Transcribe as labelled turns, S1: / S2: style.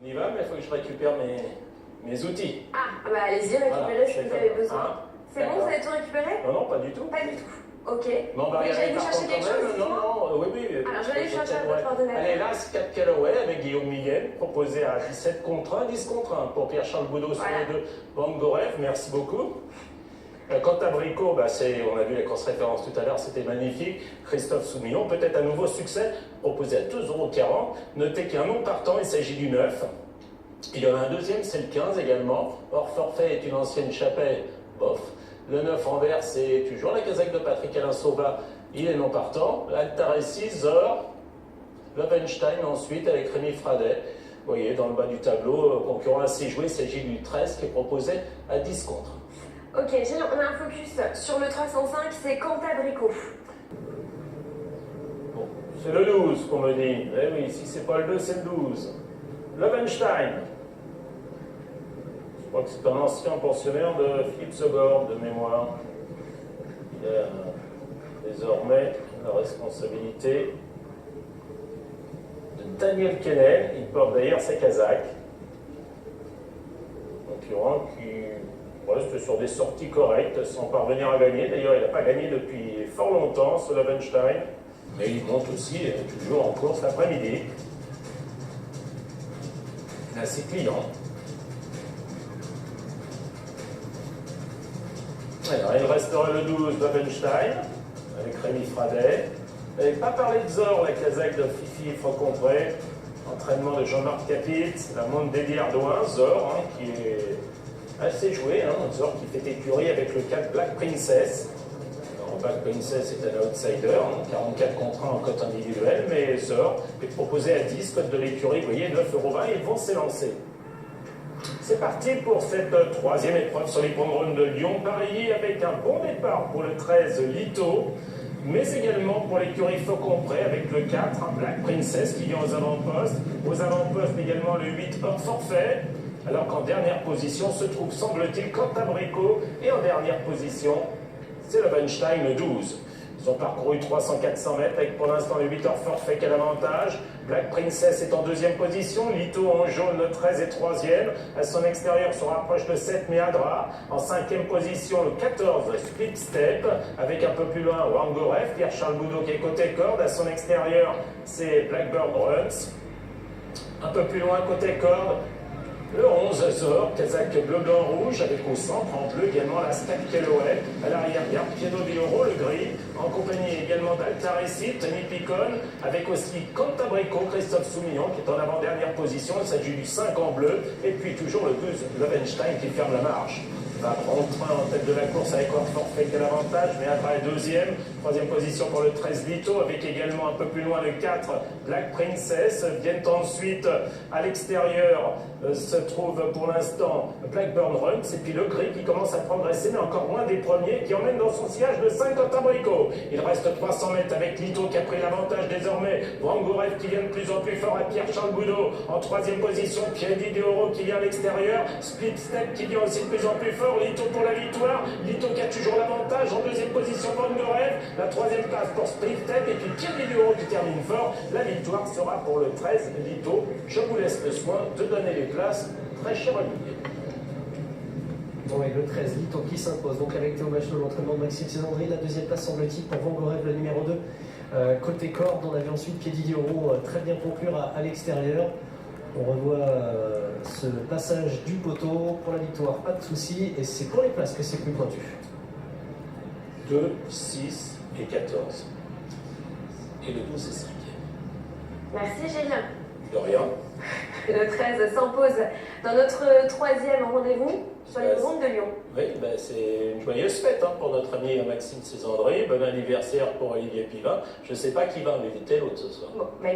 S1: y va, mais il faut que je récupère mes outils.
S2: Ah, bah allez-y, récupérez ce que vous avez besoin. C'est bon, vous avez tout récupéré?
S1: Non, non, pas du tout.
S2: Pas du tout. Ok.
S1: Non, bah,
S2: Oui, j'allais vous chercher quelque chose?
S1: Non, non, oui, oui.
S2: Alors, je vais aller chercher votre ordinateur.
S1: Allez, là, c'est 4 Callaway avec Guillaume Miguel, proposé à 17 contre 1, 10 contre 1 pour Pierre-Charles Boudot sur les deux. Van Gorev, merci beaucoup. Quant à Brico, bah on a vu la course référence tout à l'heure, c'était magnifique. Christophe Soumillon, peut-être un nouveau succès, proposé à 2,40 €. Notez qu'il y a un nom partant, il s'agit du 9. Il y en a un deuxième, c'est le 15 également. Hors forfait est une ancienne chapelle, bof. Le 9 en vert, c'est toujours la casaque de Patrick Alain Sauva, il est non partant. Altaressi, Zor, Lovenstein ensuite avec Rémi Fradet. Vous voyez, dans le bas du tableau, concurrent assez joué, il s'agit du 13 qui est proposé à 10 contre.
S2: Ok, génial, on a un focus sur le 305, c'est Cantabrico.
S1: Bon, c'est le 12 qu'on me dit. Eh oui, si c'est pas le 2, c'est le 12. Lovenstein. Je crois que c'est un ancien pensionnaire de Philippe Segor, de mémoire. Il a désormais la responsabilité de Daniel Kennel. Il porte d'ailleurs sa casaque. Concurrent qui reste sur des sorties correctes sans parvenir à gagner. D'ailleurs, il n'a pas gagné depuis fort longtemps, ce Lovenstein. Mais il monte aussi toujours en course l'après-midi. Il a ses clients. Alors, il resterait le 12 Lovenstein, avec Rémi Fradet. Je n'avais pas parlé de Zor, la casaque de Fifi Fauconpré. Entraînement de Jean-Marc Capitz, la montre d'Eddie Ardouin. Zor, qui est assez joué, Zor qui fait écurie avec le 4 Black Princess. Alors, Black Princess est un outsider, 44 contre 1 en cote individuelle, mais Zor est proposé à 10, cote de l'écurie, vous voyez, 9,20 €, ils vont s'élancer. C'est parti pour cette troisième épreuve sur l'hippodrome de Lyon, Paris, avec un bon départ pour le 13 Lito, mais également pour l'écurie Fauconpré avec le 4 Black Princess qui vient aux avant-postes. Aux avant-postes également le 8 hors forfait. Alors qu'en dernière position se trouve, semble-t-il, Cantabrico. Et en dernière position, c'est Lovenstein, le 12. Ils ont parcouru 300-400 mètres avec pour l'instant le 8 hors forfait qui a l'avantage. Black Princess est en deuxième position. Lito en jaune, le 13 est troisième. À son extérieur se rapproche le 7 Meadra. En cinquième position, le 14 Split Step. Avec un peu plus loin Wangorev, Pierre-Charles Boudot qui est côté corde. À son extérieur, c'est Blackbird Runs. Un peu plus loin côté corde, le 11 Zor, casaque bleu-blanc-rouge, avec au centre en bleu également la Stack Callaway. À l'arrière-garde, Piero Di Oro, le gris, en compagnie également d'Altaressi, Tony Picon, avec aussi Cantabrico, Christophe Soumillon, qui est en avant-dernière position. Il s'agit du 5 en bleu, et puis toujours le 12 Lovenstein qui ferme la marche. Va prendre train en tête de la course avec hors forfait qui a l'avantage, mais après deuxième. Troisième position pour le 13 Lito, avec également un peu plus loin le 4 Black Princess. Viennent ensuite à l'extérieur se trouve pour l'instant Blackburn Runs, et puis le gris qui commence à progresser, mais encore moins des premiers, qui emmène dans son sillage le 5 Cantabrico. Il reste 300 mètres avec Lito qui a pris l'avantage désormais. Wangorev qui vient de plus en plus fort à Pierre-Charles Boudot. En troisième position, Piedi De Oro qui vient à l'extérieur. Split Step qui vient aussi de plus en plus fort. Lito pour la victoire. Lito qui a toujours l'avantage. En deuxième position, Wangorev. La troisième place pour Split Step. Et puis Piedi De Oro qui termine fort. La victoire sera pour le 13 Lito. Je vous laisse le soin de donner les places. Très cher Olivier.
S3: Bon, et le 13, Lito qui s'impose donc avec Théo Bachelot, l'entraînement de Maxime Cézandry. La deuxième place semble-t-il pour Wangorev, le numéro 2. Côté corde, on avait ensuite Piedi Di Oro très bien conclure à l'extérieur. On revoit ce passage du poteau pour la victoire, pas de souci. Et c'est pour les places que c'est plus pointu.
S1: 2, 6 et 14. Et le 12 est 5e.
S2: Merci Gilles.
S1: De rien.
S2: Le 13 s'impose dans notre troisième rendez-vous sur les routes de Lyon.
S1: Oui, c'est une joyeuse fête pour notre ami Maxime Cézandry. Bon anniversaire pour Olivier Pivin. Je ne sais pas qui va inviter l'autre ce soir.
S2: Bon,